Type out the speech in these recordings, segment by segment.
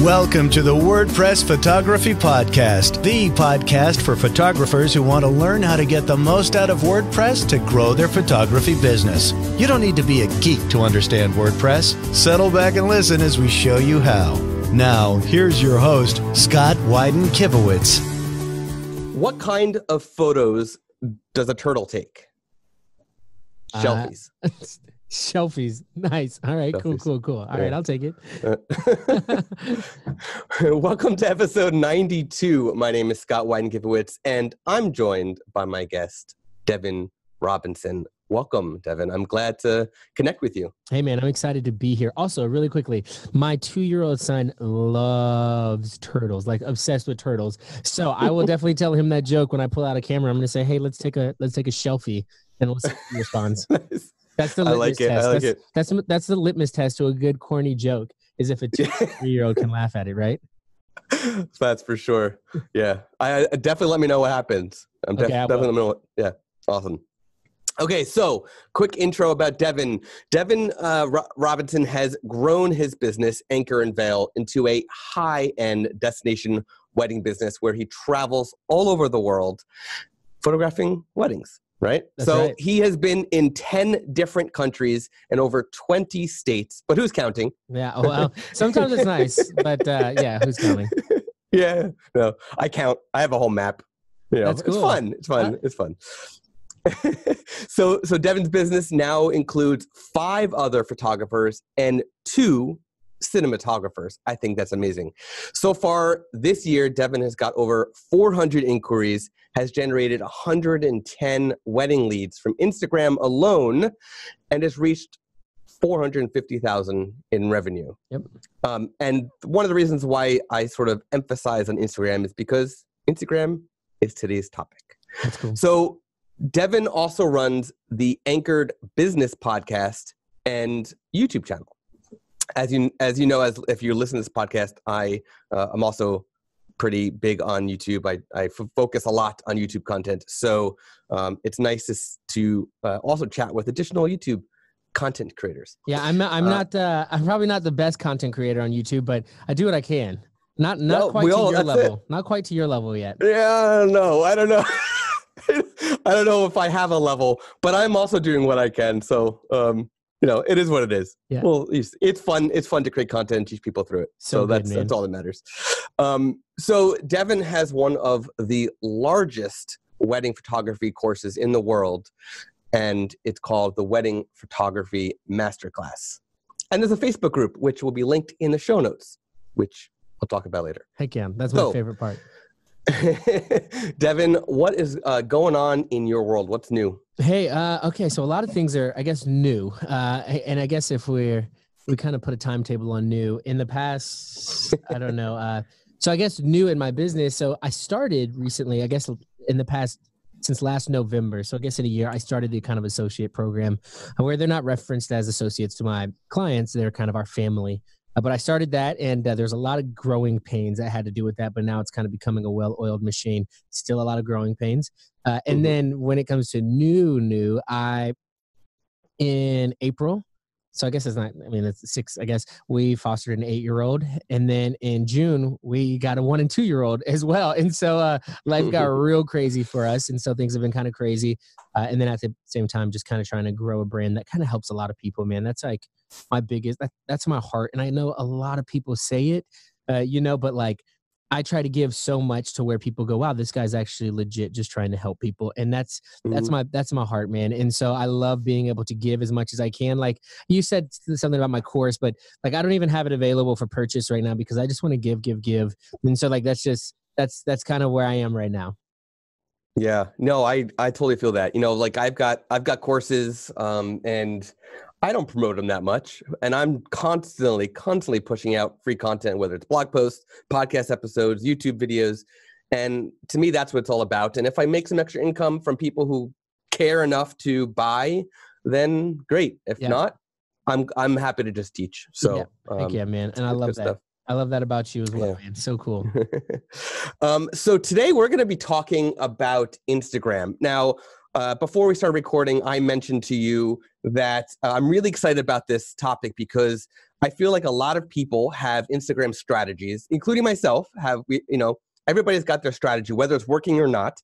Welcome to the WordPress Photography Podcast, the podcast for photographers who want to learn how to get the most out of WordPress to grow their photography business. You don't need to be a geek to understand WordPress. Settle back and listen as we show you how. Now, here's your host, Scott Wyden-Kivowitz. What kind of photos does a turtle take? Selfies. Selfies. Nice. All right. Selfies. Cool. All right. I'll take it. Welcome to episode 92. My name is Scott Wyden-Kivowitz, and I'm joined by my guest, Devin Robinson. Welcome, Devin. I'm glad to connect with you. Hey, man. I'm excited to be here. Also, really quickly, my 2-year-old son loves turtles, like obsessed with turtles. So I will definitely tell him that joke when I pull out a camera. I'm going to say, hey, let's take a selfie, and we'll see if he responds. Nice. That's the litmus test. I like it. That's the litmus test to a good corny joke, is if a 2-3-year-old can laugh at it, right? That's for sure. Yeah. I definitely let me know what happens. Definitely let me know. Yeah. Awesome. Okay, so quick intro about Devin. Devin Robinson has grown his business, Anchor&Veil, into a high-end destination wedding business where he travels all over the world photographing weddings. Right? That's so right. He has been in 10 different countries and over 20 states, but who's counting? Yeah, well, sometimes it's nice, but yeah, who's counting? Yeah, no, I count. I have a whole map. You know, That's cool. It's fun. It's fun. So Devin's business now includes 5 other photographers and 2 cinematographers. I think that's amazing. So far this year, Devin has got over 400 inquiries, has generated 110 wedding leads from Instagram alone, and has reached 450,000 in revenue. Yep. And one of the reasons why I sort of emphasize on Instagram is because Instagram is today's topic. That's cool. So Devin also runs the Anchored Business podcast and YouTube channel. As you know, if you listen to this podcast, I'm also pretty big on YouTube. I focus a lot on YouTube content. So it's nice to also chat with additional YouTube content creators. Yeah, I'm probably not the best content creator on YouTube, but I do what I can. Not quite to your level. Not quite to your level yet. Yeah, I don't know. I don't know if I have a level, but I'm also doing what I can. So it is what it is. Yeah. Well, it's fun. It's fun to create content and teach people through it. So that's all that matters. So Devin has one of the largest wedding photography courses in the world, and it's called the Wedding Photography Masterclass. And there's a Facebook group, which will be linked in the show notes, which we'll talk about later. Heck yeah, that's my favorite part. Devin, what is going on in your world? What's new? Hey, okay, so a lot of things are, I guess, new. And I guess if we kind of put a timetable on new in the past, I don't know. So I guess new in my business. So I started recently, I guess in the past, since last November. So I guess in a year, I started the kind of associate program where they're not referenced as associates to my clients. They're kind of our family. But I started that, and there's a lot of growing pains that had to do with that, but now it's kind of becoming a well-oiled machine. Still a lot of growing pains. And then when it comes to new, in April, so I guess it's 6, I guess, we fostered an 8-year-old. And then in June, we got a 1 and 2-year-old as well. And so life got real crazy for us. And so things have been kind of crazy. And then at the same time, just kind of trying to grow a brand that kind of helps a lot of people, man. That's like my biggest, that's my heart. And I know a lot of people say it, but like, I try to give so much to where people go, wow, this guy's actually legit just trying to help people. And that's my heart, man. And so I love being able to give as much as I can. Like you said something about my course, but like, I don't even have it available for purchase right now because I just want to give. And so like, that's kind of where I am right now. Yeah, no, I totally feel that. Like I've got courses, and I don't promote them that much, and I'm constantly pushing out free content, whether it's blog posts, podcast episodes, YouTube videos. And to me, that's what it's all about. And if I make some extra income from people who care enough to buy, then great. If not, I'm happy to just teach. So thank you, man. And I love that. Stuff. I love that about you as well, man. So cool. So today we're going to be talking about Instagram. Now, before we started recording, I mentioned to you that I'm really excited about this topic because I feel like a lot of people have Instagram strategies, including myself. Everybody's got their strategy, whether it's working or not.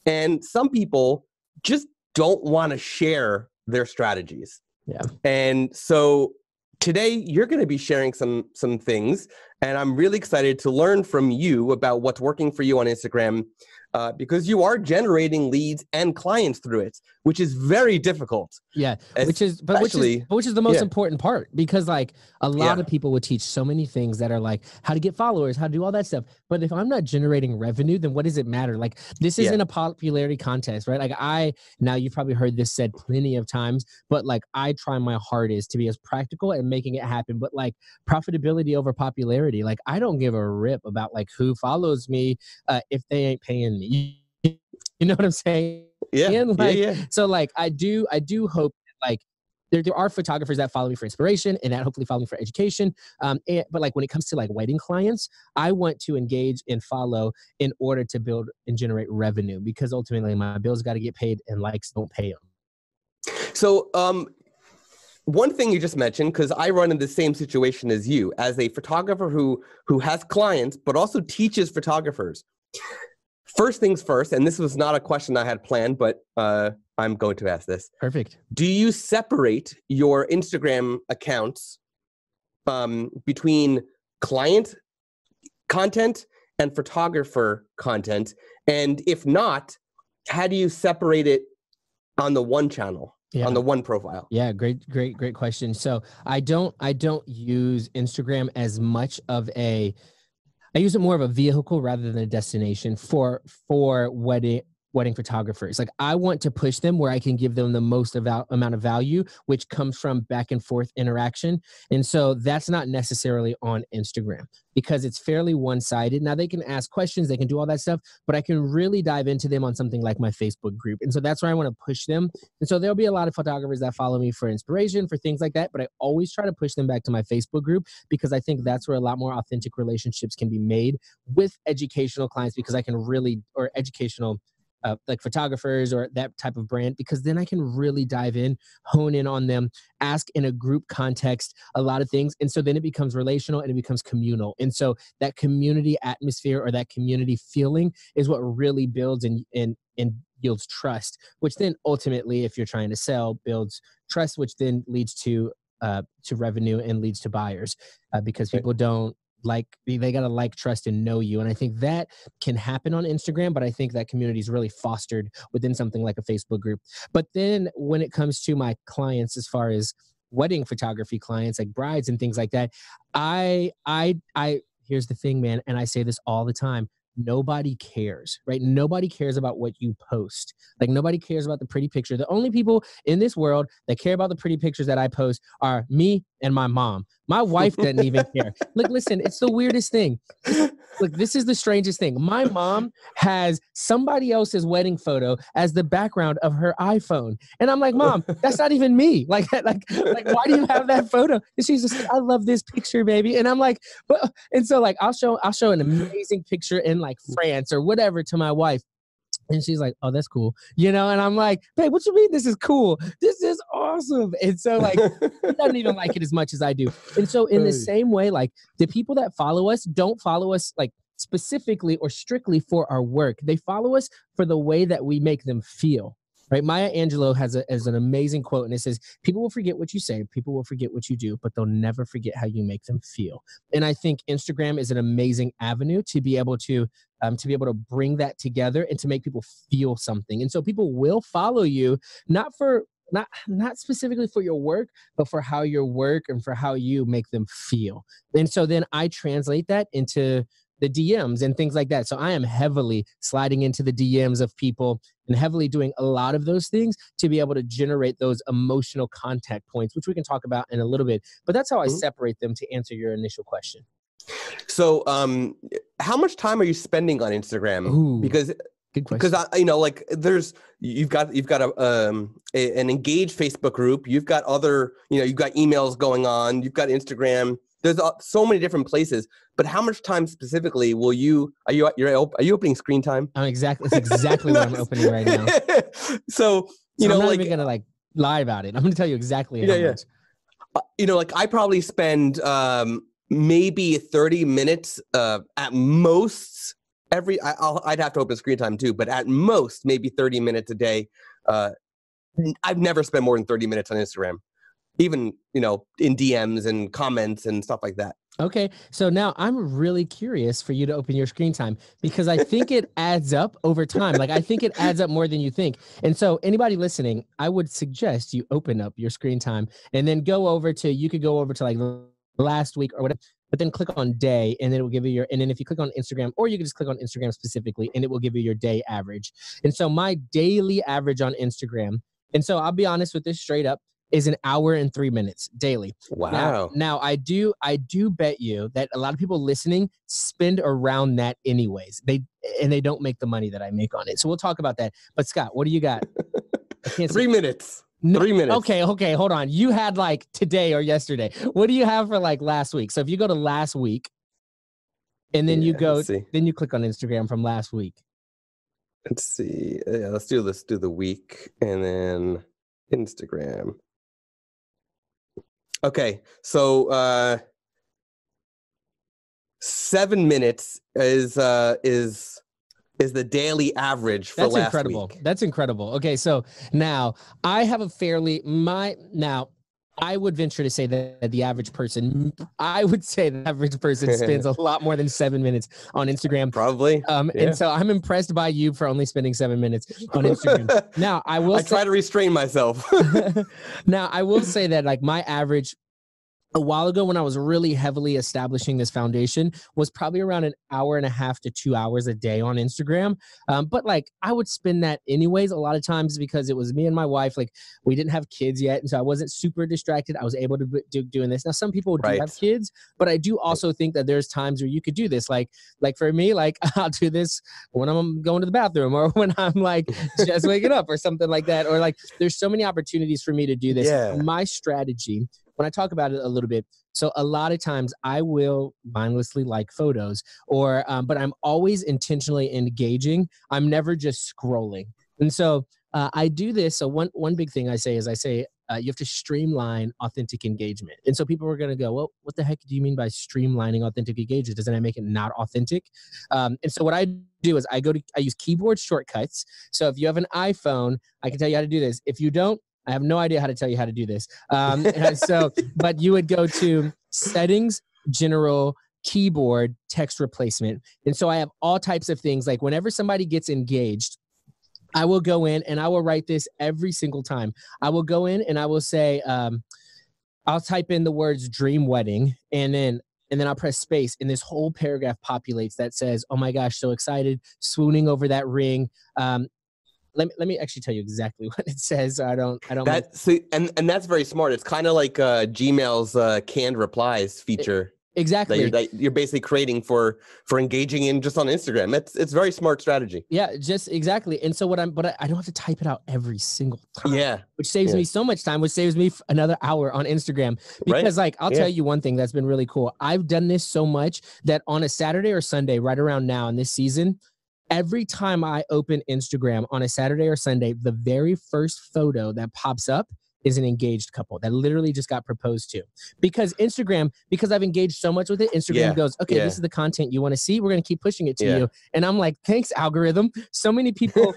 And some people just don't want to share their strategies. Yeah. And so today you're going to be sharing some things, and I'm really excited to learn from you about what's working for you on Instagram, because you are generating leads and clients through it, which is very difficult. Yeah, which is the most important part, because like a lot of people would teach so many things that are like how to get followers, how to do all that stuff. But if I'm not generating revenue, then what does it matter? Like this isn't a popularity contest, right? Like now you've probably heard this said plenty of times, but like I try my hardest to be as practical and making it happen. But like profitability over popularity, like I don't give a rip about like who follows me if they ain't paying me. You know what I'm saying? Yeah. And like, yeah. So like I do hope that, like there are photographers that follow me for inspiration and that hopefully follow me for education. But like when it comes to like wedding clients, I want to engage and follow in order to build and generate revenue, because ultimately my bills got to get paid and likes don't pay them. So one thing you just mentioned, because I run in the same situation as you, as a photographer who has clients but also teaches photographers. First things first, and this was not a question I had planned, but I'm going to ask this. Perfect. Do you separate your Instagram accounts between client content and photographer content? And if not, how do you separate it on the one channel, on the one profile? Yeah, great question. So I don't use Instagram as much of I use it more of a vehicle rather than a destination for wedding photographers. Like I want to push them where I can give them the most amount of value, which comes from back and forth interaction. And so that's not necessarily on Instagram because it's fairly one-sided. Now they can ask questions, they can do all that stuff, but I can really dive into them on something like my Facebook group. And so that's where I want to push them. And so there'll be a lot of photographers that follow me for inspiration, for things like that, but I always try to push them back to my Facebook group because I think that's where a lot more authentic relationships can be made with educational clients, because I can really, or educational like photographers or that type of brand, because then I can really dive in, hone in on them, ask in a group context a lot of things. And so then it becomes relational and it becomes communal. And so that community atmosphere or that community feeling is what really builds and yields trust, which then ultimately, if you're trying to sell, builds trust, which then leads to revenue and leads to buyers, because people don't they got to like, trust, and know you. And I think that can happen on Instagram, but I think that community is really fostered within something like a Facebook group. But then when it comes to my clients, as far as wedding photography clients, like brides and things like that, I here's the thing, man. And I say this all the time. Nobody cares, right? Nobody cares about what you post. Like nobody cares about the pretty picture. The only people in this world that care about the pretty pictures that I post are me and my mom. My wife doesn't even care. Look, listen, it's the weirdest thing. Look, this is the strangest thing. My mom has somebody else's wedding photo as the background of her iPhone. And I'm like, Mom, that's not even me. Like, why do you have that photo? And she's just like, I love this picture, baby. And I'm like, but, and so like, I'll show an amazing picture in like France or whatever to my wife. And she's like, oh, that's cool. You know, and I'm like, babe, what you mean this is cool? This is awesome. And so like, she doesn't even like it as much as I do. And so in the same way, like the people that follow us don't follow us like specifically or strictly for our work. They follow us for the way that we make them feel. Right? Maya Angelou has an amazing quote, and it says, people will forget what you say, people will forget what you do, but they'll never forget how you make them feel. And I think Instagram is an amazing avenue to be able to bring that together and to make people feel something. And so people will follow you, not specifically for your work, but for how your work and for how you make them feel. And so then I translate that into the DMs and things like that. So I am heavily sliding into the DMs of people and heavily doing a lot of those things to be able to generate those emotional contact points, which we can talk about in a little bit. But that's how I separate them to answer your initial question. So how much time are you spending on Instagram? Ooh, because you've got an engaged Facebook group. You've got other, you've got emails going on. You've got Instagram. there's so many different places. But how much time specifically will you? Are you opening screen time? That's exactly what I'm opening right now. So I'm not even gonna like lie about it. I'm gonna tell you exactly how much. Like I probably spend maybe 30 minutes at most I'd have to open screen time too, but at most maybe 30 minutes a day. I've never spent more than 30 minutes on Instagram, even, in DMs and comments and stuff like that. Okay. So now I'm really curious for you to open your screen time, because I think it adds up over time. Like I think it adds up more than you think. And so anybody listening, I would suggest you open up your screen time and then you could go over to like last week or whatever, but then click on day and then it will give you and then if you click on Instagram, or you can just click on Instagram specifically and it will give you your day average. And so my daily average on Instagram, and so I'll be honest with this straight up, is 1 hour and 3 minutes daily. Wow. Now I do bet you that a lot of people listening spend around that anyways. They don't make the money that I make on it. So we'll talk about that. But Scott, what do you got? 3 minutes. 3 minutes. Okay, hold on. You had like today or yesterday. What do you have for like last week? So if you go to last week and then you click on Instagram from last week. Let's see. Yeah, let's do the week and then Instagram. Okay, so 7 minutes is the daily average for last week. That's incredible. Okay, so now I have I would venture to say that the average person spends a lot more than 7 minutes on Instagram. Probably. And so I'm impressed by you for only spending 7 minutes on Instagram. Now I try to restrain myself. Now I will say that like my average a while ago when I was really heavily establishing this foundation was probably around 1.5 hours to 2 hours a day on Instagram. But like I would spend that anyways a lot of times because it was me and my wife. Like we didn't have kids yet. And so I wasn't super distracted. I was able to do doing this. Now, some people do have kids, but I do also think that there's times where you could do this. Like for me, like I'll do this when I'm going to the bathroom or when I'm like just waking up or something like that. Or like there's so many opportunities for me to do this. Yeah. My strategy, when I talk about it a little bit, so a lot of times I will mindlessly like photos or, but I'm always intentionally engaging. I'm never just scrolling. And so I do this. So one big thing I say is you have to streamline authentic engagement. And so people are going to go, well, what the heck do you mean by streamlining authentic engagement? Doesn't that make it not authentic? And so what I do is I use keyboard shortcuts. So if you have an iPhone, I can tell you how to do this. If you don't, I have no idea how to tell you how to do this. But you would go to settings, general, keyboard, text replacement. And so I have all types of things. Like whenever somebody gets engaged, I will go in and I will write this every single time. I will go in and I will say, I'll type in the words dream wedding and then I'll press space and this whole paragraph populates that says, oh my gosh, so excited, swooning over that ring. Let me actually tell you exactly what it says. So I don't. And that's very smart. It's kind of like Gmail's canned replies feature. Exactly. That you're basically creating for engaging in just on Instagram. It's very smart strategy. Yeah, just exactly. And so I don't have to type it out every single time. Yeah. Which saves me so much time, which saves me another hour on Instagram. Because I'll tell you one thing that's been really cool. I've done this so much that on a Saturday or Sunday, right around now in this season, every time I open Instagram on a Saturday or Sunday, the very first photo that pops up is an engaged couple that literally just got proposed to. Because I've engaged so much with it, Instagram goes, okay, this is the content you want to see. We're going to keep pushing it to you. And I'm like, thanks, algorithm. So many people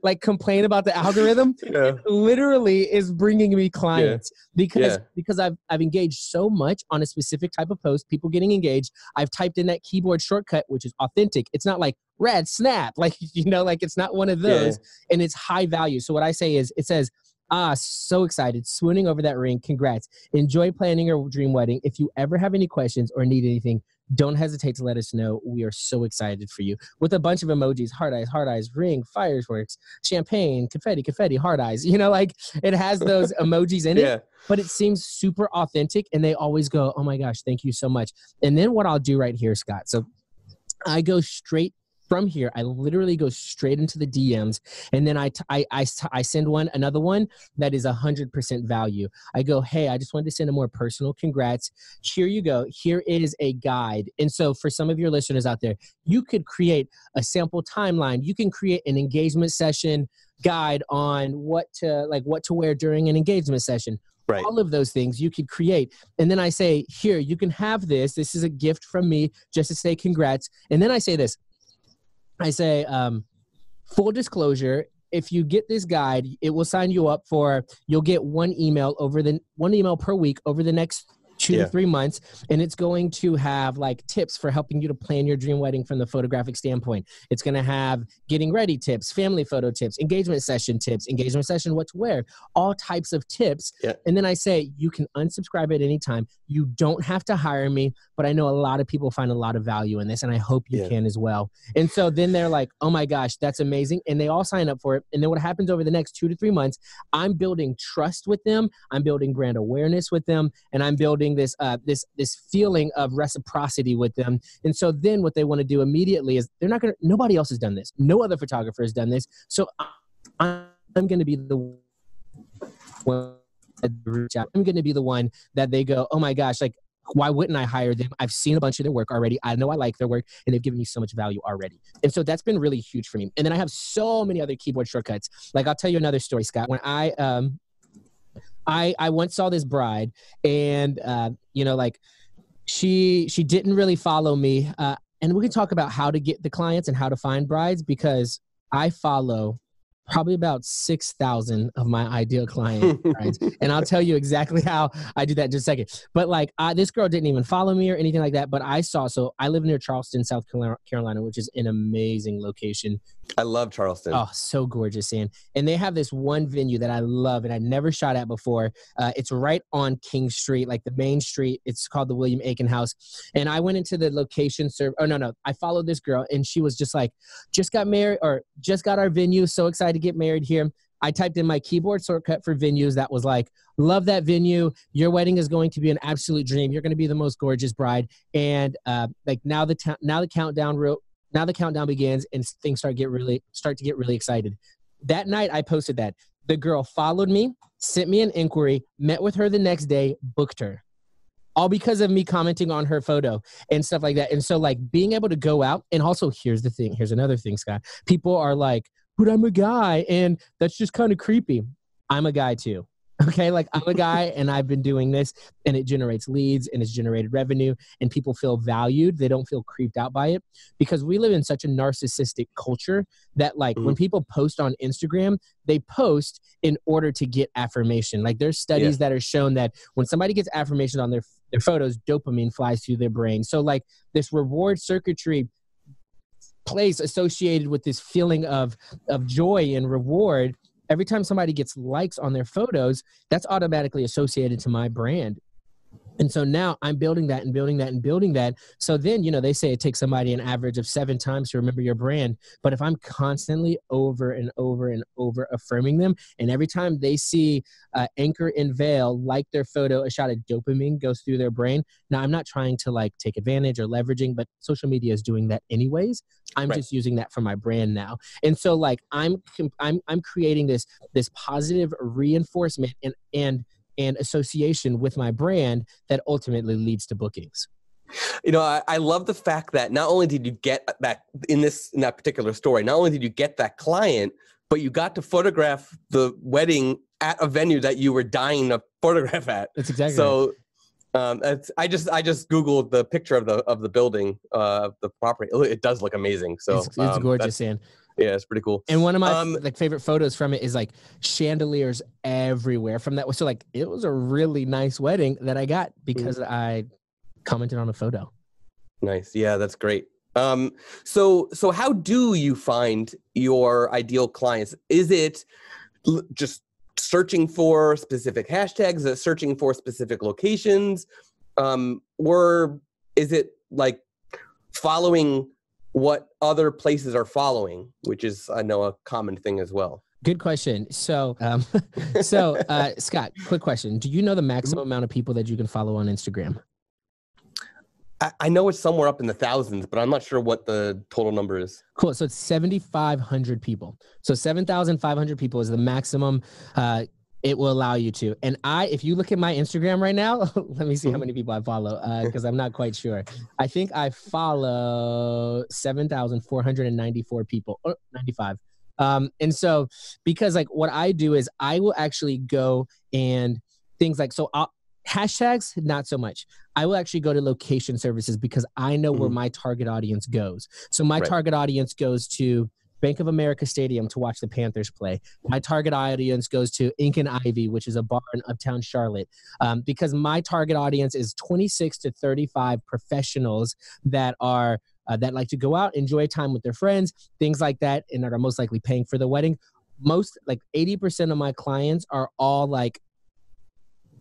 like complain about the algorithm. It literally is bringing me clients because I've engaged so much on a specific type of post, people getting engaged. I've typed in that keyboard shortcut, which is authentic. It's not like red snap, like it's not one of those, and it's high value. So what I say is, it says, so excited, swooning over that ring. Congrats. Enjoy planning your dream wedding. If you ever have any questions or need anything, don't hesitate to let us know. We are so excited for you. With a bunch of emojis, heart eyes, ring, fireworks, champagne, confetti, heart eyes. Like it has those emojis in it, but it seems super authentic. And they always go, oh my gosh, thank you so much. And then what I'll do right here, Scott. So I go straight from here, I literally go straight into the DMs, and then I send another one that is 100% value. I go, hey, I just wanted to send a more personal congrats. Here you go. Here is a guide. And so for some of your listeners out there, you could create a sample timeline. You can create an engagement session guide on what to wear during an engagement session. Right. All of those things you could create. And then I say, here, you can have this. This is a gift from me just to say congrats. And then I say this. I say, full disclosure, if you get this guide, it will sign you up you'll get one email per week over the next 2 to 3 months. And it's going to have like tips for helping you to plan your dream wedding from the photographic standpoint. It's going to have getting ready tips, family photo tips, engagement session, what to wear, all types of tips. Yeah. And then I say, you can unsubscribe at any time. You don't have to hire me, but I know a lot of people find a lot of value in this, and I hope you can as well. And so then they're like, oh my gosh, that's amazing. And they all sign up for it. And then what happens over the next 2 to 3 months, I'm building trust with them. I'm building brand awareness with them. And I'm building this feeling of reciprocity with them. And so then what they want to do immediately is nobody else has done this. No other photographer has done this. So I'm going to be the one that reach out. I'm going to be the one that they go, oh my gosh, like, why wouldn't I hire them? I've seen a bunch of their work already. I know I like their work, and they've given me so much value already. And so that's been really huge for me. And then I have so many other keyboard shortcuts. Like, I'll tell you another story, Scott. When I once saw this bride, and she didn't really follow me. And we can talk about how to get the clients and how to find brides, because I follow probably about 6,000 of my ideal client brides. And I'll tell you exactly how I do that in just a second. But like, this girl didn't even follow me or anything like that. But so I live near Charleston, South Carolina, which is an amazing location. I love Charleston. Oh, so gorgeous. And they have this one venue that I love and I never shot at before. It's right on King Street, like the main street. It's called the William Aiken House. And I went into the location I followed this girl, and she was just like, just got married, or just got our venue. So excited to get married here. I typed in my keyboard shortcut for venues that was like, love that venue. Your wedding is going to be an absolute dream. You're going to be the most gorgeous bride. And now the countdown begins, and things start to get really excited. That night I posted that. The girl followed me, sent me an inquiry, met with her the next day, booked her. All because of me commenting on her photo and stuff like that. And so like being able to go out, and also here's another thing, Scott. People are like, but I'm a guy, and that's just kind of creepy. I'm a guy too. Okay, like I'm a guy, and I've been doing this, and it generates leads, and it's generated revenue, and people feel valued. They don't feel creeped out by it, because we live in such a narcissistic culture that like when people post on Instagram, they post in order to get affirmation. Like there's studies that are shown that when somebody gets affirmation on their photos, dopamine flies through their brain. So like this reward circuitry place associated with this feeling of joy and reward. Every time somebody gets likes on their photos, that's automatically associated to my brand. And so now I'm building that and building that and building that. So then, they say it takes somebody an average of 7 times to remember your brand. But if I'm constantly over and over and over affirming them, and every time they see Anchor&Veil like their photo, a shot of dopamine goes through their brain. Now, I'm not trying to like take advantage or leveraging, but social media is doing that anyways. I'm just using that for my brand now. And so like I'm creating this positive reinforcement and association with my brand that ultimately leads to bookings. I love the fact that not only did you get that in that particular story, not only did you get that client, but you got to photograph the wedding at a venue that you were dying to photograph at. That's exactly so. Right. I just Googled the picture of the building, the property. It does look amazing. So it's gorgeous, and yeah, it's pretty cool. And one of my favorite photos from it is like chandeliers everywhere from that. So like it was a really nice wedding that I got because I commented on a photo. Nice. Yeah, that's great. So how do you find your ideal clients? Is it just searching for specific hashtags, searching for specific locations, or is it like following what other places are following, which is, I know, a common thing as well? Good question. So, Scott, quick question. Do you know the maximum amount of people that you can follow on Instagram? I know it's somewhere up in the thousands, but I'm not sure what the total number is. Cool. So it's 7,500 people. So 7,500 people is the maximum it will allow you to. And if you look at my Instagram right now, let me see how many people I follow because I'm not quite sure. I think I follow 7,494 people, or 95. And so because like what I do is I will actually go and things like, hashtags, not so much. I will actually go to location services because I know where my target audience goes. So my target audience goes to Bank of America Stadium to watch the Panthers play. My target audience goes to Anchor&Veil, which is a bar in Uptown Charlotte, because my target audience is 26 to 35 professionals that are that like to go out, enjoy time with their friends, things like that, and that are most likely paying for the wedding. Most, like 80% of my clients are all like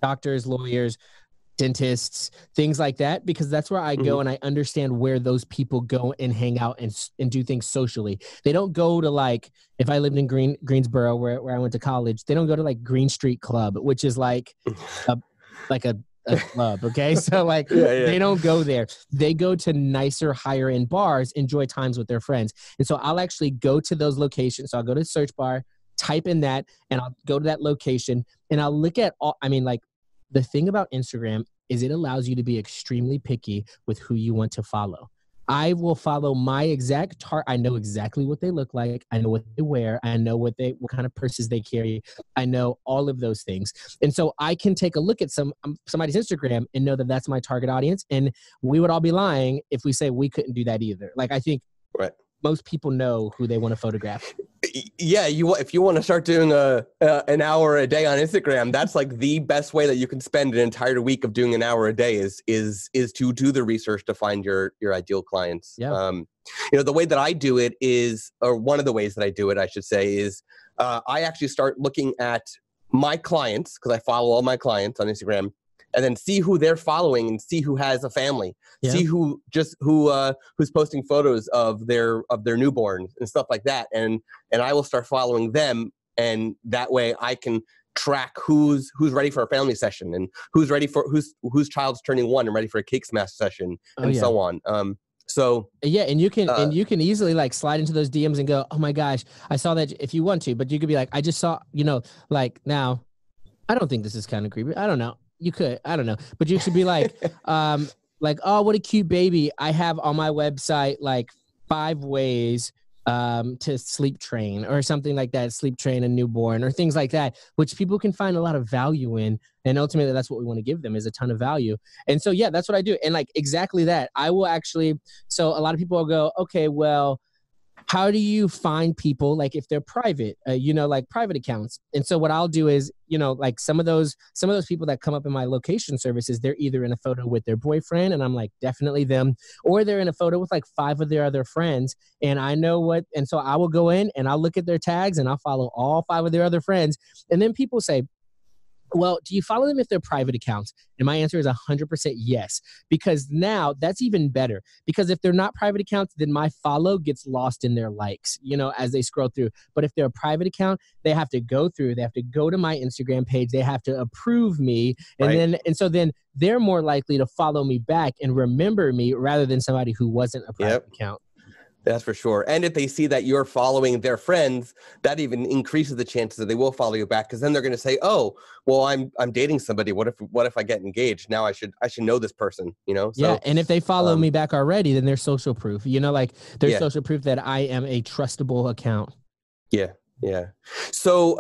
doctors, lawyers, dentists, things like that, because that's where I go and I understand where those people go and hang out and do things socially. They don't go to like, if I lived in Greensboro where I went to college, they don't go to like Green Street Club, which is like a club. Okay. So like they don't go there. They go to nicer, higher end bars, enjoy times with their friends. And so I'll actually go to those locations. So I'll go to the search bar, type in that, and I'll go to that location and I'll look at the thing about Instagram is it allows you to be extremely picky with who you want to follow. I will follow my exact I know exactly what they look like. I know what they wear. I know what kind of purses they carry. I know all of those things. And so I can take a look at somebody's Instagram and know that that's my target audience. And we would all be lying if we say we couldn't do that either. Like, I think most people know who they want to photograph. Yeah, if you want to start doing an hour a day on Instagram, that's like the best way that you can spend an entire week of doing an hour a day is to do the research to find your ideal clients. Yeah. The way that I do it is, or one of the ways that I do it, I should say, is I actually start looking at my clients, because I follow all my clients on Instagram, and then see who they're following and see who has a family, see who's posting photos of their newborns and stuff like that. And I will start following them. And that way I can track who's ready for a family session and who's ready for whose child's turning 1 and ready for a cake smash session and so on. And you can easily like slide into those DMs and go, oh my gosh, I saw that, if you want to, but you could be like, I just saw, like, now I don't think this is kind of creepy. I don't know. You could, I don't know, but you should be like, oh, what a cute baby. I have on my website, like 5 ways to sleep train or something like that, sleep train a newborn or things like that, which people can find a lot of value in. And ultimately that's what we want to give them, is a ton of value. And so, yeah, that's what I do. And like exactly that, I will actually, so a lot of people will go, okay, well, how do you find people, like if they're private, like private accounts? And so what I'll do is, like some of those people that come up in my location services, they're either in a photo with their boyfriend and I'm like, definitely them, or they're in a photo with like 5 of their other friends. And I know and so I will go in and I'll look at their tags and I'll follow all 5 of their other friends. And then people say, well, do you follow them if they're private accounts? And my answer is 100% yes, because now that's even better, because if they're not private accounts, then my follow gets lost in their likes, as they scroll through. But if they're a private account, they have to go to my Instagram page. They have to approve me. And so then they're more likely to follow me back and remember me rather than somebody who wasn't a private account. That's for sure. And if they see that you're following their friends, that even increases the chances that they will follow you back, because then they're going to say, "Oh, well, I'm dating somebody. What if I get engaged? Now I should know this person." So, yeah. And if they follow me back already, then they're social proof. Like there's social proof that I am a trustable account. Yeah. Yeah. So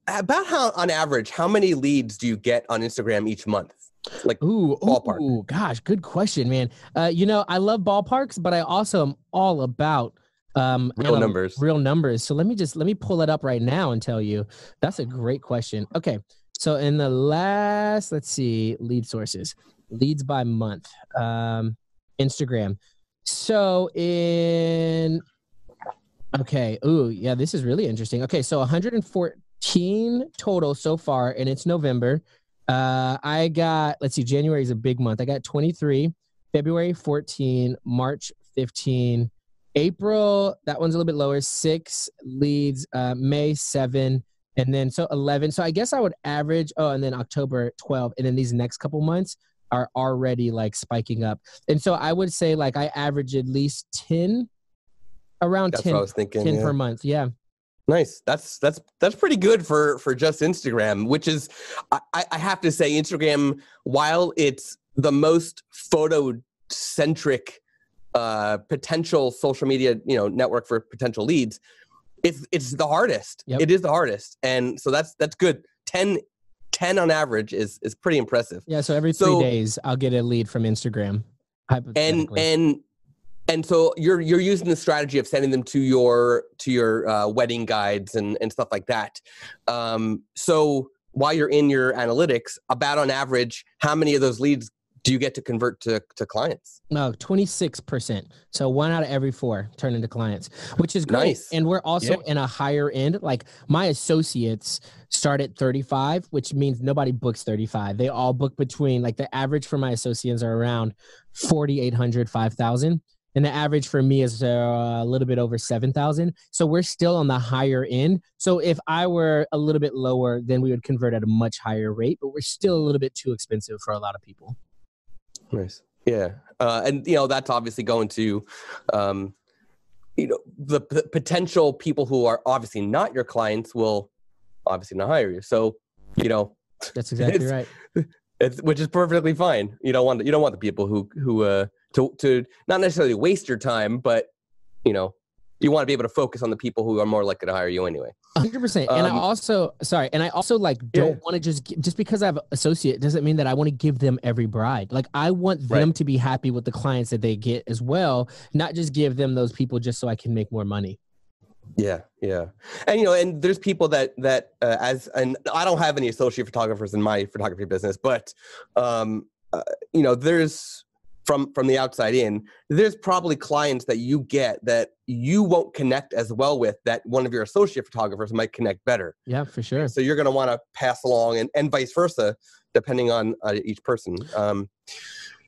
about on average, how many leads do you get on Instagram each month? Like ballpark. Ooh, gosh, good question, man. I love ballparks, but I also am all about real numbers. So let me pull it up right now and tell you. That's a great question. Okay. So in the last, let's see, lead sources, leads by month, Instagram. So this is really interesting. Okay. So 114 total so far, and it's November. I got, let's see, January is a big month. I got 23, February 14, March 15, April, that one's a little bit lower, 6 leads, May 7, and then so 11. So I guess I would average, and then October 12, and then these next couple months, are already like spiking up. And so I would say like I average at least 10, around That's 10, what I was thinking. 10 Yeah. per month. Yeah. Nice. That's pretty good for just Instagram, which is, I have to say, Instagram, while it's the most photo centric potential social media, network for potential leads, it's the hardest. Yep. It is the hardest. And so that's good. 10 on average is pretty impressive. Yeah. So every 3 days I'll get a lead from Instagram. Hypothetically. And so you're using the strategy of sending them to your wedding guides and stuff like that. So while you're in your analytics, about on average, how many of those leads do you get to convert to clients? No, 26%. So 1 out of every 4 turn into clients, which is great. Nice. And we're also in a higher end. Like my associates start at 35, which means nobody books 35. They all book between, like the average for my associates are around 4,800, 5,000. And the average for me is a little bit over 7,000. So we're still on the higher end. So if I were a little bit lower, then we would convert at a much higher rate, but we're still a little bit too expensive for a lot of people. Nice. Yeah. And, that's obviously going to, the potential people who are obviously not your clients will obviously not hire you. So, that's exactly right. Which is perfectly fine. You don't want the people who to not necessarily waste your time, but you want to be able to focus on the people who are more likely to hire you anyway. 100%. And I also like don't want to just because I have associate doesn't mean that I want to give them every bride. Like I want them to be happy with the clients that they get as well, not just give them those people just so I can make more money. Yeah. And, and there's people that and I don't have any associate photographers in my photography business, but, there's from the outside in, there's probably clients that you get that you won't connect as well with that one of your associate photographers might connect better. Yeah, for sure. So you're going to want to pass along and vice versa, depending on each person.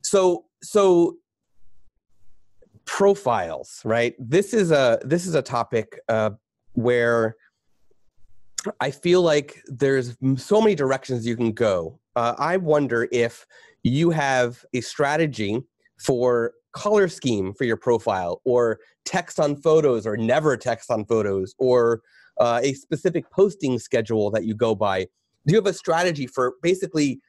So profiles, right? This is a topic where I feel like there's so many directions you can go. I wonder if you have a strategy for color scheme for your profile, or text on photos, or never text on photos, or a specific posting schedule that you go by. Do you have a strategy for basically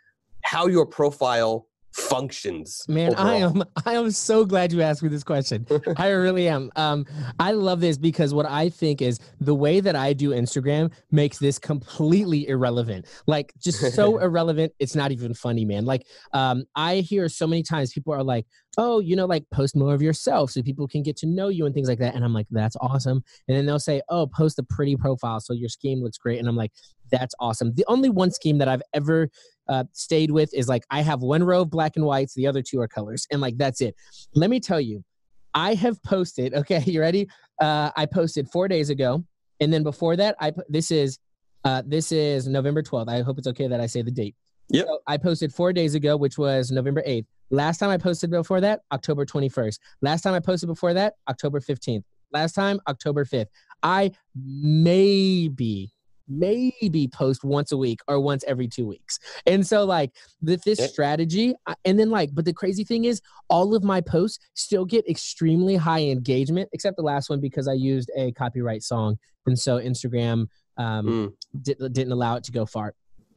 how your profile functions? Man, overall? I am so glad you asked me this question. I really am. I love this because what I think is the way that I do Instagram makes this completely irrelevant. Like just so irrelevant, it's not even funny, man. Like I hear so many times people are like, oh, like post more of yourself so people can get to know you and things like that. And I'm like, that's awesome. And then they'll say, oh, post a pretty profile so your scheme looks great. And I'm like, that's awesome. The only one scheme that I've ever stayed with is like I have one row of black and whites, the other 2 are colors, and like that's it. Let me tell you, I have posted. Okay, you ready? I posted 4 days ago, and then before that, this is November 12th. I hope it's okay that I say the date. Yep. So I posted 4 days ago, which was November 8th. Last time I posted before that, October 21st. Last time I posted before that, October 15th. Last time, October 5th. I maybe post once a week or once every 2 weeks. And so like this strategy, and then like, but the crazy thing is all of my posts still get extremely high engagement, except the last one because I used a copyright song. And so Instagram didn't allow it to go far.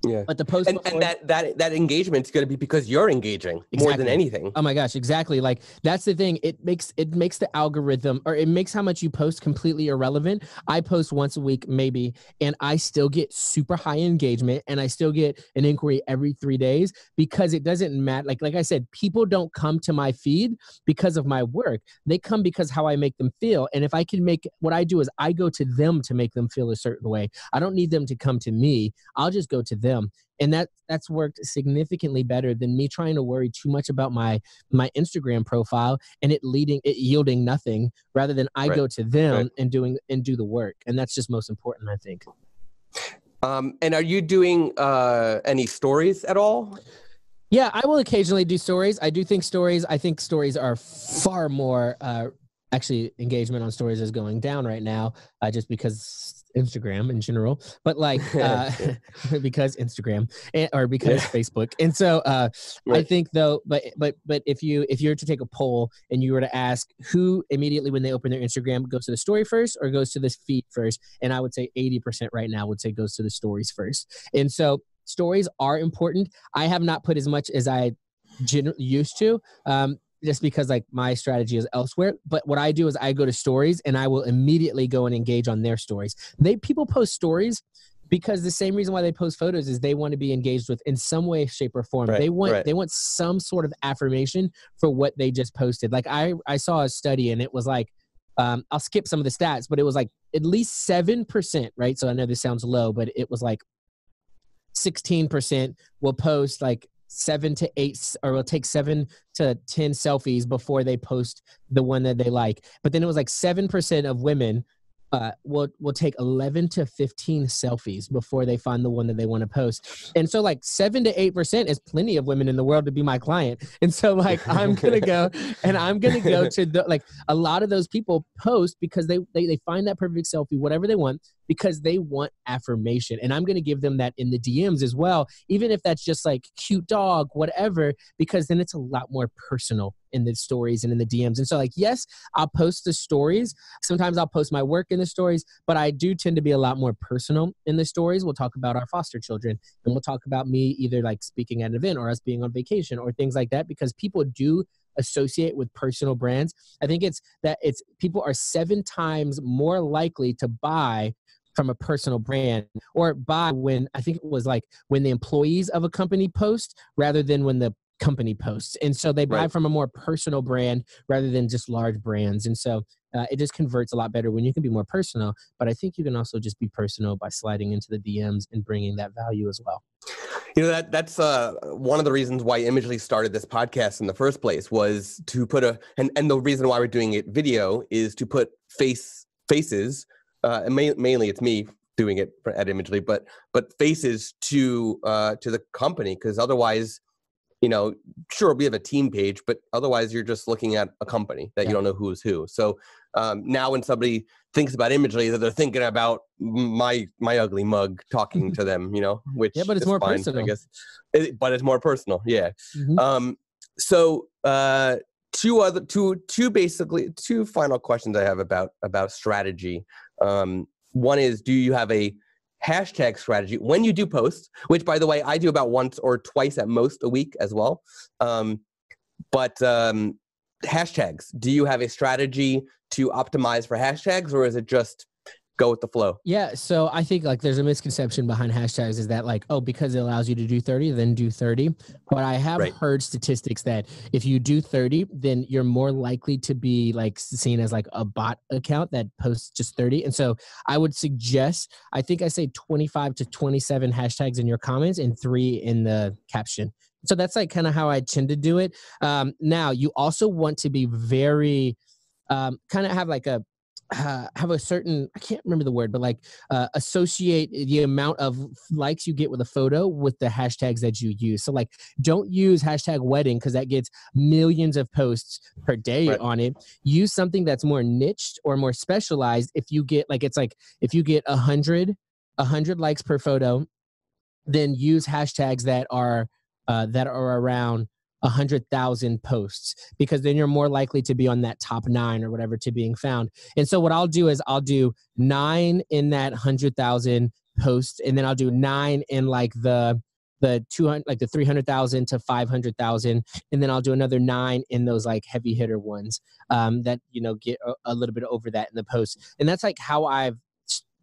Yeah. But the post and that engagement is going to be because you're engaging more than anything. Oh my gosh, exactly. Like that's the thing. It makes the algorithm, or it makes how much you post completely irrelevant. I post once a week maybe, and I still get super high engagement, and I still get an inquiry every 3 days because it doesn't matter. Like I said, people don't come to my feed because of my work. They come because how I make them feel. And if I can what I do is I go to them to make them feel a certain way. I don't need them to come to me. I'll just go to them. And that's worked significantly better than me trying to worry too much about my Instagram profile and it yielding nothing, rather than I go to them and do the work. And that's just most important, I think. And are you doing any stories at all? Yeah, I will occasionally do stories. I think stories are far more, actually engagement on stories is going down right now, just because Instagram in general, but like because Instagram or because Facebook. And so I think though, but if you were to take a poll and you were to ask who immediately when they open their Instagram goes to the story first or goes to this feed first, and I would say 80% right now would say goes to the stories first. And so stories are important. I have not put as much as I used to. Just because like my strategy is elsewhere. But what I do is I go to stories and I will immediately go and engage on their stories. People post stories because the same reason why they post photos is they want to be engaged with in some way, shape, or form. They want some sort of affirmation for what they just posted. Like I saw a study and it was like, I'll skip some of the stats, but it was like at least 7%, right? So I know this sounds low, but it was like 16% will post like 7 to 8 or will take 7 to 10 selfies before they post the one that they like. But then it was like 7% of women will take 11 to 15 selfies before they find the one that they want to post. And so like 7 to 8% is plenty of women in the world to be my client. And so like I'm going to go to the, like a lot of those people post because they find that perfect selfie, whatever they want, because they want affirmation. And I'm going to give them that in the DMs as well, even if that's just like cute dog, whatever, because then it's a lot more personal in the stories and in the DMs. And so like, yes, I'll post the stories. Sometimes I'll post my work in the stories, but I do tend to be a lot more personal in the stories. We'll talk about our foster children and we'll talk about me either like speaking at an event or us being on vacation or things like that, because people do associate with personal brands. I think it's people are 7 times more likely to buy from a personal brand or buy when I think it was like when the employees of a company post rather than when the company posts. And so they buy from a more personal brand rather than just large brands. And so it just converts a lot better when you can be more personal. But I think you can also just be personal by sliding into the DMs and bringing that value as well. You know, that's one of the reasons why Imagely started this podcast in the first place was to put and the reason why we're doing it video is to put faces, and mainly it's me doing it at Imagely, but faces to the company, because otherwise, you know, sure, we have a team page, but otherwise you're just looking at a company that you don't know who's who. So now when somebody thinks about Imagely, that they're thinking about my ugly mug talking to them, you know, which but it's more fine, personal, I guess. But it's more personal, yeah. Mm-hmm. So two final questions I have about strategy. One is, do you have a hashtag strategy when you do post, which by the way, I do about once or twice at most a week as well. But hashtags, do you have a strategy to optimize for hashtags, or is it just go with the flow? Yeah. So I think like there's a misconception behind hashtags is that like, oh, because it allows you to do 30, then do 30. But I have heard statistics that if you do 30, then you're more likely to be like seen as like a bot account that posts just 30. And so I would suggest, I think I say 25 to 27 hashtags in your comments and 3 in the caption. So that's like kind of how I tend to do it. Now you also want to be very, kind of have like have a certain, I can't remember the word, but like associate the amount of likes you get with a photo with the hashtags that you use. So like don't use hashtag wedding because that gets millions of posts per day on it. Use something that's more niched or more specialized. If you get like, it's like if you get 100 likes per photo, then use hashtags that are around 100,000 posts, because then you're more likely to be on that top 9 or whatever to being found. And so what I'll do is I'll do 9 in that 100,000 posts, and then I'll do 9 in like the 200, like the 300,000 to 500,000, and then I'll do another 9 in those like heavy hitter ones that you know get a little bit over that in the post. And that's like how I've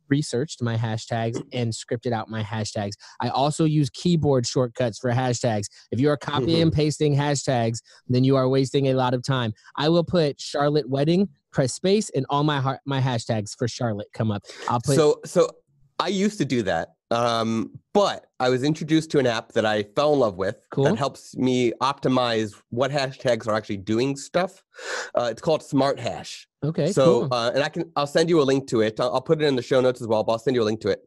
researched my hashtags and scripted out my hashtags. I also use keyboard shortcuts for hashtags. If you are copying and pasting hashtags, then you are wasting a lot of time. I will put Charlotte Wedding, press space, and all my hashtags for Charlotte come up. I'll put So I used to do that, but I was introduced to an app that I fell in love with that helps me optimize what hashtags are actually doing stuff. It's called Smart Hash. Okay. So, and I'll send you a link to it. I'll put it in the show notes as well, but I'll send you a link to it.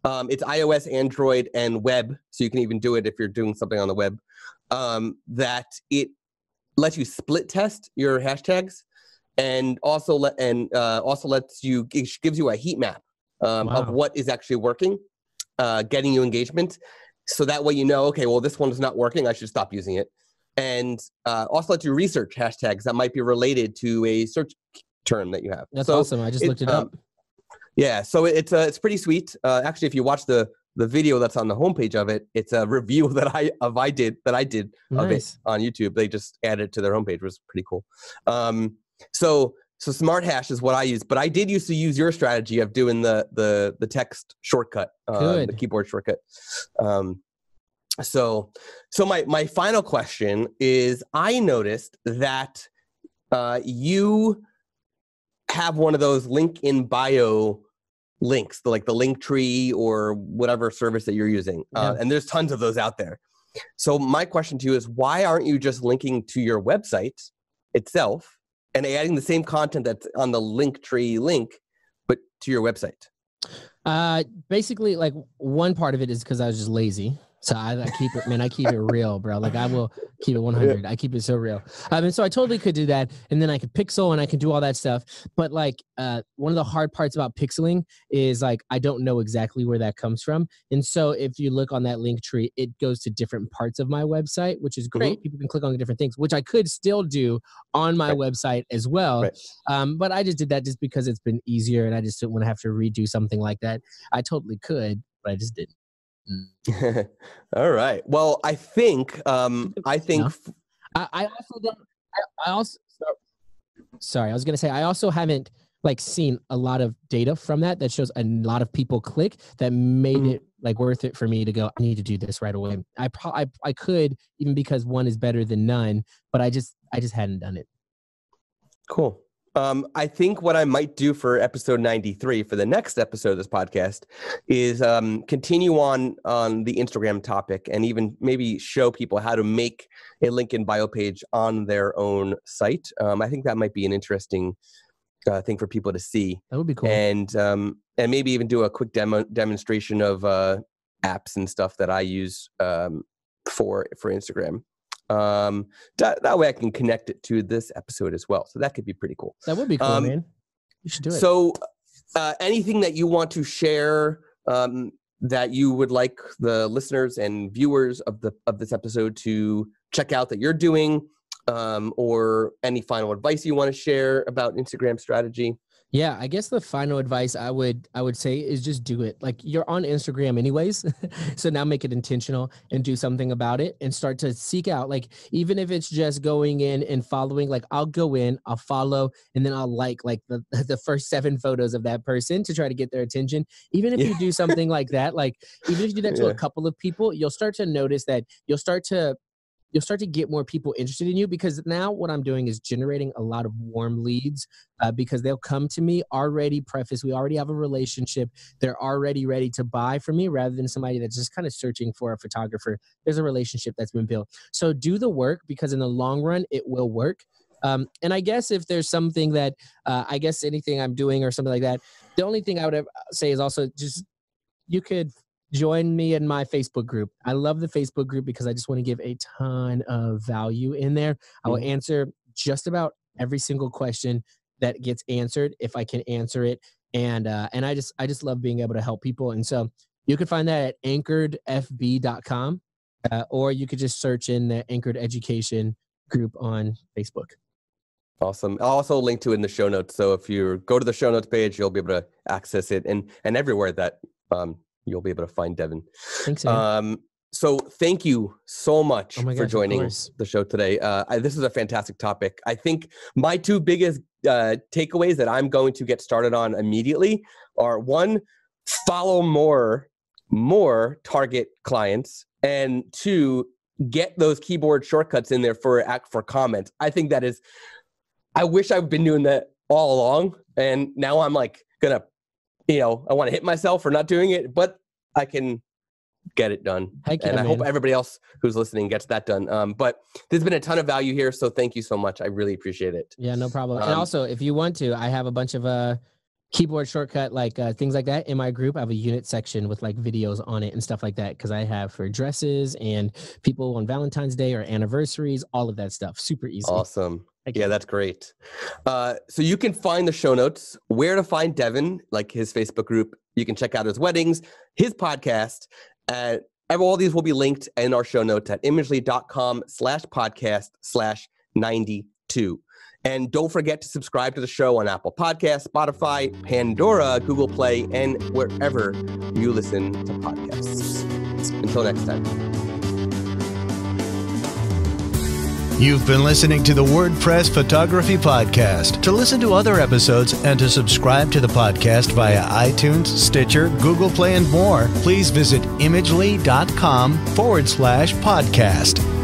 It's iOS, Android, and web. So you can even do it if you're doing something on the web. That it lets you split test your hashtags, and also lets you, it gives you a heat map of what is actually working, getting you engagement. So that way, okay, well, this one is not working. I should stop using it. And also let you research hashtags that might be related to a search term that you have. That's awesome. I just looked it up. Yeah, so it's pretty sweet. Actually, if you watch the video that's on the homepage of it, it's a review that I did of it on YouTube. They just added it to their homepage. It was pretty cool. So Smart Hash is what I use, but I did used to use your strategy of doing the text shortcut, the keyboard shortcut. So my final question is, I noticed that you have one of those link in bio links, like the link tree or whatever service that you're using. And there's tons of those out there. So my question to you is, why aren't you just linking to your website itself and adding the same content that's on the link tree link, but to your website? Basically, like, one part of it is because I was just lazy. So I keep it, man. I keep it real, bro. Like, I will keep it 100. I keep it so real. And so I totally could do that, and then I could pixel and I can do all that stuff. But like, one of the hard parts about pixeling is, like, I don't know exactly where that comes from. And so if you look on that link tree, it goes to different parts of my website, which is great. People can click on the different things, which I could still do on my website as well. But I just did that just because it's been easier, and I just didn't want to have to redo something like that. I totally could, but I just didn't. All right. Well, I think I also haven't like seen a lot of data from that shows a lot of people click that made it like worth it for me to go, I need to do this right away. I could, even because one is better than none, but I just hadn't done it. Cool. I think what I might do for episode 93, for the next episode of this podcast, is continue on the Instagram topic and even maybe show people how to make a link in bio page on their own site. I think that might be an interesting thing for people to see. That would be cool. And maybe even do a quick demonstration of apps and stuff that I use for Instagram. That way I can connect it to this episode as well. So that could be pretty cool. That would be cool, man. You should do it. So anything that you want to share that you would like the listeners and viewers of this episode to check out that you're doing, or any final advice you want to share about Instagram strategy? Yeah, I guess the final advice I would say is just do it. Like, you're on Instagram anyways, so now make it intentional and do something about it and start to seek out, like, even if it's just going in and following, like, I'll go in, I'll follow, and then I'll like the first 7 photos of that person to try to get their attention. Even if you do something like that, like, even if you do that to a couple of people, you'll start to notice that you'll start to get more people interested in you, because now what I'm doing is generating a lot of warm leads, because they'll come to me already prefaced. We already have a relationship. They're already ready to buy from me, rather than somebody that's just kind of searching for a photographer. There's a relationship that's been built. So do the work, because in the long run, it will work. And I guess if there's something that, I guess anything I'm doing or something like that, the only thing I would say is also just, you could join me in my Facebook group. I love the Facebook group because I just want to give a ton of value in there. I will answer just about every single question that gets answered if I can answer it. And I just love being able to help people. And so you can find that at anchored.fb.com, or you could just search in the Anchored Education group on Facebook. Awesome. I'll also link to it in the show notes. So if you go to the show notes page, you'll be able to access it, and everywhere that you'll be able to find Devin. Thanks, man. So thank you so much for joining the show today. This is a fantastic topic. I think my 2 biggest takeaways that I'm going to get started on immediately are, 1, follow more target clients, and 2, get those keyboard shortcuts in there for comments. I think that is, I wish I've been doing that all along, and now I'm like gonna, I want to hit myself for not doing it, but I can get it done. I hope everybody else who's listening gets that done. But there's been a ton of value here, so thank you so much. I really appreciate it. Yeah, no problem. And also, if you want to, I have a bunch of keyboard shortcut, things like that in my group. I have a unit section with like videos on it and stuff like that, because I have for dresses and people on Valentine's Day or anniversaries, all of that stuff. Super easy. Awesome. Yeah, that's great. So you can find the show notes, where to find Devin, like his Facebook group, You can check out his weddings, his podcast, and all these will be linked in our show notes at imagely.com/podcast/92. And don't forget to subscribe to the show on Apple Podcasts, Spotify, Pandora, Google Play, and wherever you listen to podcasts. Until next time. You've been listening to the WordPress Photography Podcast. To listen to other episodes and to subscribe to the podcast via iTunes, Stitcher, Google Play, and more, please visit imagely.com/podcast.